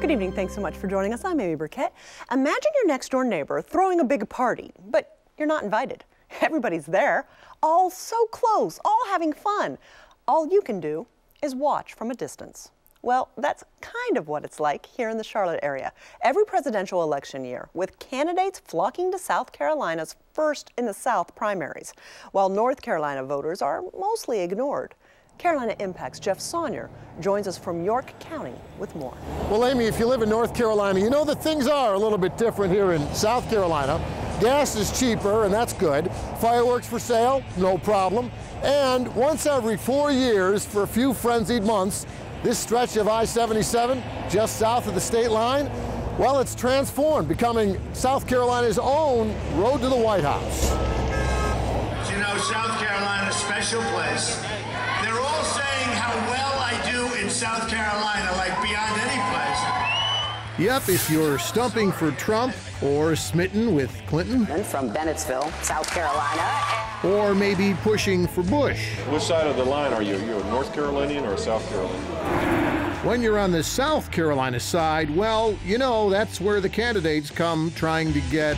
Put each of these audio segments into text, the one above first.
Good evening. Thanks so much for joining us. I'm Amy Burkett. Imagine your next door neighbor throwing a big party, but you're not invited. Everybody's there, all so close, all having fun. All you can do is watch from a distance. Well, that's kind of what it's like here in the Charlotte area. Every presidential election year, with candidates flocking to South Carolina's First in the South primaries, while North Carolina voters are mostly ignored. Carolina Impact's Jeff Saunier joins us from York County with more. Well, Amy, if you live in North Carolina, you know that things are a little bit different here in South Carolina. Gas is cheaper, and that's good. Fireworks for sale, no problem. And once every 4 years, for a few frenzied months, this stretch of I-77, just south of the state line, well, it's transformed, becoming South Carolina's own road to the White House. You know, South Carolina's a special place. They're all saying how well I do in South Carolina, like beyond any place. Yep, if you're stumping for Trump or smitten with Clinton. From Bennettsville, South Carolina. Or maybe pushing for Bush. Which side of the line are you? Are you a North Carolinian or a South Carolinian? When you're on the South Carolina side, well, you know, that's where the candidates come trying to get...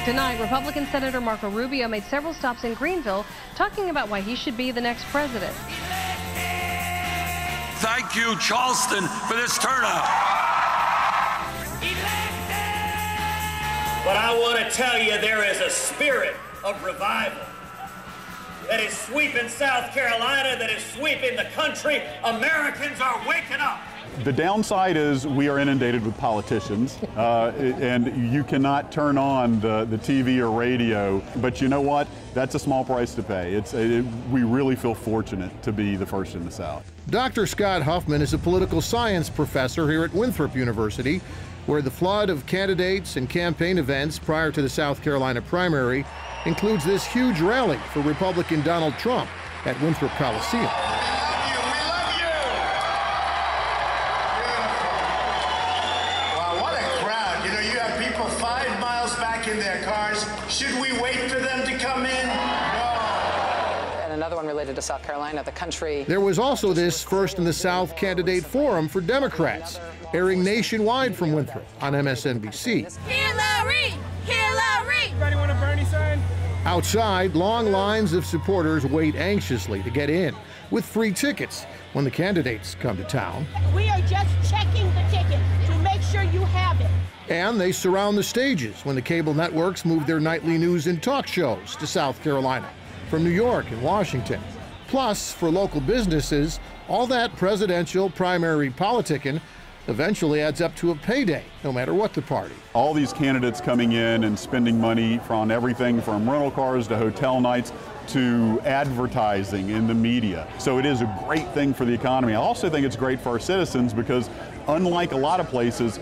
Tonight, Republican Senator Marco Rubio made several stops in Greenville talking about why he should be the next president. Thank you, Charleston, for this turnout. But I want to tell you, there is a spirit of revival that is sweeping South Carolina, that is sweeping the country. Americans are waking up. The downside is we are inundated with politicians, and you cannot turn on the TV or radio. But you know what? That's a small price to pay. We really feel fortunate to be the first in the South. Dr. Scott Huffman is a political science professor here at Winthrop University, where the flood of candidates and campaign events prior to the South Carolina primary includes this huge rally for Republican Donald Trump at Winthrop Coliseum. In their cars. Should we wait for them to come in? No. And another one related to South Carolina, the country. There was also this First in the South candidate forum for Democrats, airing nationwide from Winthrop on MSNBC. Hillary! Hillary! Anybody want a Bernie sign? Outside, long lines of supporters wait anxiously to get in with free tickets when the candidates come to town. We are just checking the ticket to make sure you have it. And they surround the stages when the cable networks move their nightly news and talk shows to South Carolina from New York and Washington. Plus, for local businesses, all that presidential primary politicking eventually adds up to a payday, no matter what the party. All these candidates coming in and spending money on everything from rental cars to hotel nights to advertising in the media. So it is a great thing for the economy. I also think it's great for our citizens because, unlike a lot of places,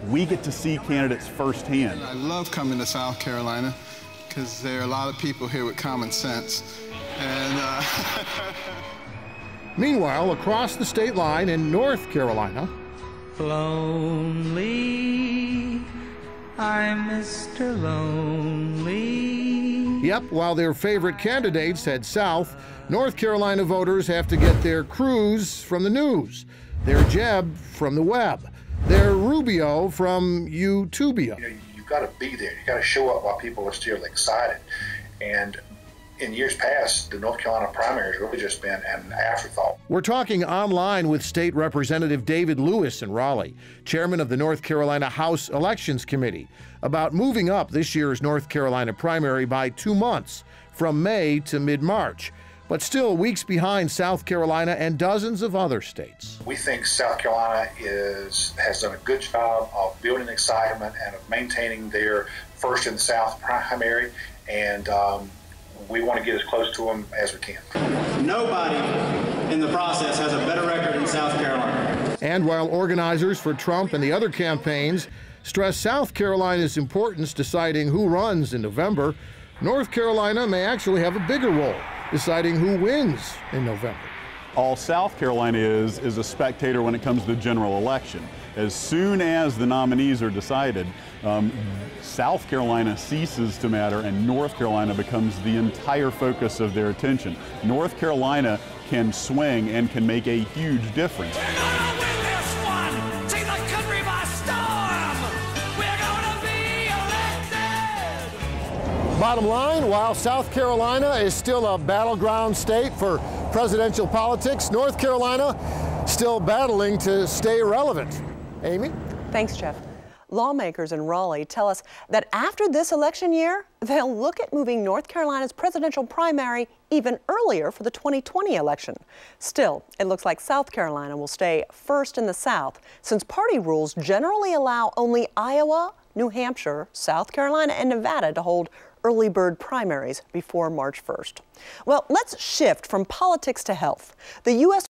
we get to see candidates firsthand. I love coming to South Carolina because there are a lot of people here with common sense. And Meanwhile, across the state line in North Carolina, Lonely, I'm Mr. Lonely. Yep, while their favorite candidates head south, North Carolina voters have to get their cruise from the news, their Jeb from the web, their Rubio from YouTubia. You know, you've got to be there. You've got to show up while people are still excited. And in years past, the North Carolina primary has really just been an afterthought. We're talking online with State Representative David Lewis in Raleigh, chairman of the North Carolina House Elections Committee, about moving up this year's North Carolina primary by 2 months, from May to mid-March, but still weeks behind South Carolina and dozens of other states. We think South Carolina has done a good job of building excitement and of maintaining their First in the South primary, and we want to get as close to them as we can. Nobody in the process has a better record in South Carolina. And while organizers for Trump and the other campaigns stress South Carolina's importance deciding who runs in November, North Carolina may actually have a bigger role deciding who wins in November. All South Carolina is a spectator when it comes to the general election. As soon as the nominees are decided, South Carolina ceases to matter and North Carolina becomes the entire focus of their attention. North Carolina can swing and can make a huge difference. Bottom line, while South Carolina is still a battleground state for presidential politics, North Carolina still battling to stay relevant. Amy? Thanks, Jeff. Lawmakers in Raleigh tell us that after this election year, they'll look at moving North Carolina's presidential primary even earlier for the 2020 election. Still, it looks like South Carolina will stay first in the South, since party rules generally allow only Iowa, New Hampshire, South Carolina, and Nevada to hold early bird primaries before March 1st. Well, let's shift from politics to health. The U.S.